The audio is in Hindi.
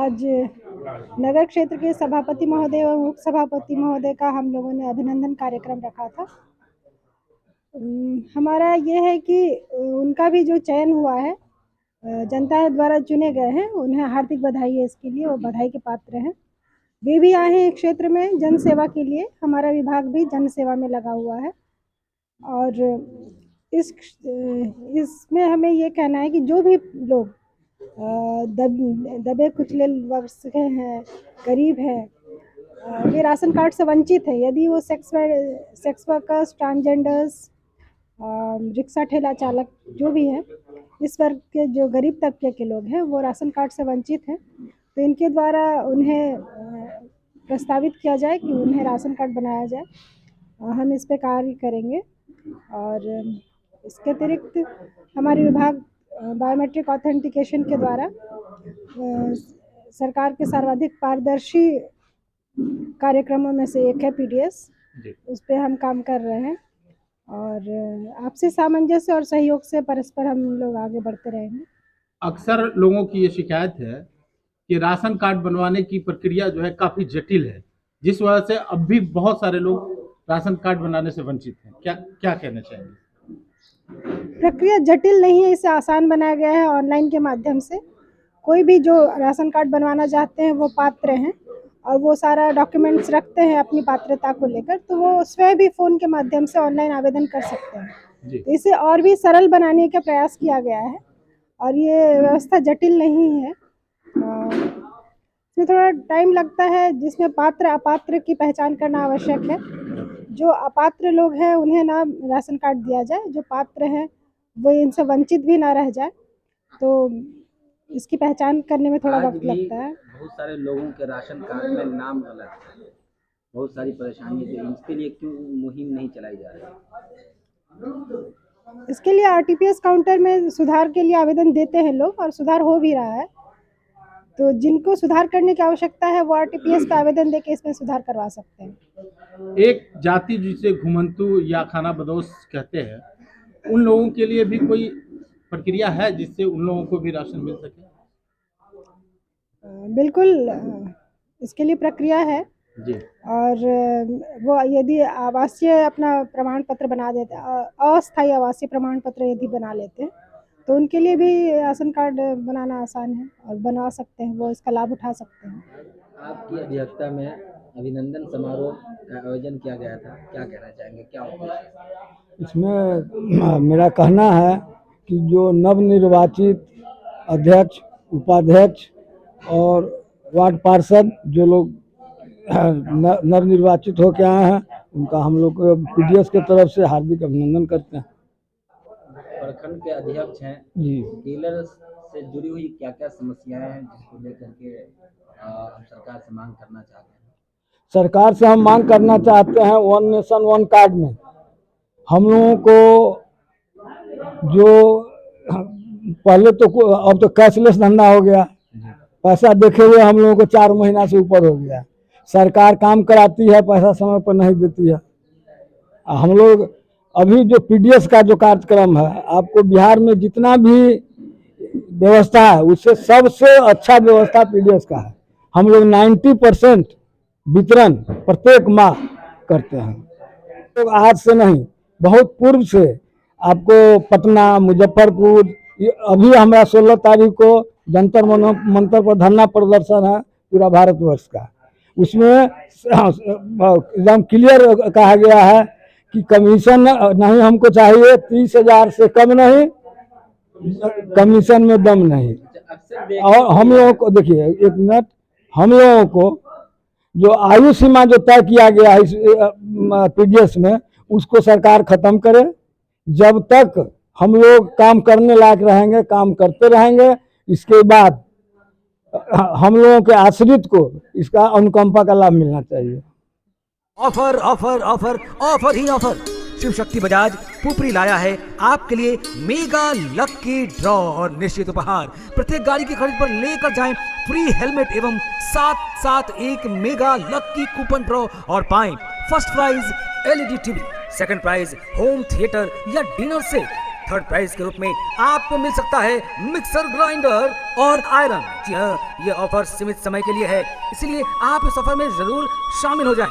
आज नगर क्षेत्र के सभापति महोदय और उप सभापति महोदय का हम लोगों ने अभिनंदन कार्यक्रम रखा था। हमारा ये है कि उनका भी जो चयन हुआ है, जनता द्वारा चुने गए हैं, उन्हें हार्दिक बधाई है इसके लिए, वो बधाई के पात्र हैं। वे भी आए हैं क्षेत्र में जन सेवा के लिए। हमारा विभाग भी जन सेवा में लगा हुआ है और इसमें हमें ये कहना है कि जो भी लोग दबे कुचले वर्ग के हैं, गरीब हैं, वे राशन कार्ड से वंचित हैं। यदि वो सेक्स वर्कर्स, ट्रांसजेंडर्स, रिक्शा ठेला चालक जो भी हैं, इस वर्ग के जो गरीब तबके के लोग हैं वो राशन कार्ड से वंचित हैं, तो इनके द्वारा उन्हें प्रस्तावित किया जाए कि उन्हें राशन कार्ड बनाया जाए। हम इस पे कार्य करेंगे। और इसके अतिरिक्त हमारे विभाग बायोमेट्रिक ऑथेंटिकेशन के द्वारा सरकार के सर्वाधिक पारदर्शी कार्यक्रमों में से एक है पीडीएस, उस पर हम काम कर रहे हैं और आपसी सामंजस्य और सहयोग से परस्पर हम लोग आगे बढ़ते रहेंगे। अक्सर लोगों की ये शिकायत है कि राशन कार्ड बनवाने की प्रक्रिया जो है काफ़ी जटिल है, जिस वजह से अब भी बहुत सारे लोग राशन कार्ड बनाने से वंचित हैं। क्या कहना चाहेंगे? प्रक्रिया जटिल नहीं है, इसे आसान बनाया गया है। ऑनलाइन के माध्यम से कोई भी जो राशन कार्ड बनवाना चाहते हैं वो पात्र हैं और वो सारा डॉक्यूमेंट्स रखते हैं अपनी पात्रता को लेकर, तो वो स्वयं भी फ़ोन के माध्यम से ऑनलाइन आवेदन कर सकते हैं। तो इसे और भी सरल बनाने का प्रयास किया गया है और ये व्यवस्था जटिल नहीं है। इसमें थोड़ा टाइम लगता है, जिसमें पात्र अपात्र की पहचान करना आवश्यक है। जो अपात्र लोग हैं उन्हें ना राशन कार्ड दिया जाए, जो पात्र हैं वो इनसे वंचित भी ना रह जाए, तो इसकी पहचान करने में थोड़ा वक्त लगता है। बहुत सारे लोगों के राशन कार्ड में नाम गलत है, बहुत सारी परेशानी है, इसके लिए क्यों मुहिम नहीं चलाई जा रही? इसके लिए आरटीपीएस काउंटर में सुधार के लिए आवेदन देते हैं लोग और सुधार हो भी रहा है। तो जिनको सुधार करने की आवश्यकता है वो आरटीपीएस पे आवेदन देके इसमें सुधार करवा सकते हैं। एक जाति जिसे घुमंतु या खानाबदोश कहते हैं, उन लोगों के लिए भी कोई प्रक्रिया है जिससे उन लोगों को भी राशन मिल सके? बिल्कुल, इसके लिए प्रक्रिया है जी। और वो यदि आवासीय अपना प्रमाण पत्र बना देते, अस्थायी आवासीय प्रमाण पत्र यदि बना लेते हैं तो उनके लिए भी राशन कार्ड बनाना आसान है और बनवा सकते हैं, वो इसका लाभ उठा सकते हैं। आपकी अध्यक्षता में अभिनंदन समारोह का आयोजन किया गया था, क्या कहना चाहेंगे, क्या उद्देश्य? इसमें मेरा कहना है कि जो नवनिर्वाचित अध्यक्ष, उपाध्यक्ष और वार्ड पार्षद जो लोग नवनिर्वाचित होकर आए हैं, उनका हम लोग पीडीएस के तरफ से हार्दिक अभिनंदन करते हैं। प्रखंड के अध्यक्ष हैं जी, डीलर से जुड़ी हुई क्या क्या समस्याएं हैं जिसको लेकर के हम सरकार से मांग करना चाहते हैं? सरकार से हम मांग करना चाहते हैं, वन नेशन वन कार्ड में हम लोगों को जो पहले तो अब तो कैशलेस धंधा हो गया, पैसा देखे हुए हम लोगों को 4 महीना से ऊपर हो गया। सरकार काम कराती है, पैसा समय पर नहीं देती है। हम लोग अभी जो पीडीएस का जो कार्यक्रम है, आपको बिहार में जितना भी व्यवस्था है उससे सबसे अच्छा व्यवस्था पीडीएस का है। हम लोग 90% वितरण प्रत्येक माह करते हैं। तो आज से नहीं, बहुत पूर्व से आपको पटना, मुजफ्फरपुर, अभी हमारा 16 तारीख को जंतर मंतर पर धरना प्रदर्शन है पूरा भारतवर्ष का। उसमें एकदम क्लियर कहा गया है कि कमीशन नहीं हमको चाहिए, 30,000 से कम नहीं, कमीशन में दम नहीं। और हम लोगों को देखिए, एक मिनट, हम लोगों को जो आयु सीमा जो तय किया गया है इस पीडीएस में, उसको सरकार खत्म करे। जब तक हम लोग काम करने लायक रहेंगे, काम करते रहेंगे, इसके बाद हम लोगों के आश्रित को इसका अनुकंपा का लाभ मिलना चाहिए। ऑफर ऑफर ऑफर ऑफर ही ऑफर। शिव शक्ति बजाज पुपरी लाया है आपके लिए मेगा लकी ड्रॉ और निश्चित उपहार। प्रत्येक गाड़ी की खरीद पर लेकर जाएं फ्री हेलमेट एवं साथ एक मेगा लकी कूपन ड्रॉ और पाएं first prize LED TV, second prize home theatre या डिनर सेट, थर्ड प्राइज के रूप में आपको मिल सकता है मिक्सर ग्राइंडर और आयरन। जी हाँ, ये ऑफर सीमित समय के लिए है, इसलिए आप इस ऑफर में जरूर शामिल हो जाएं।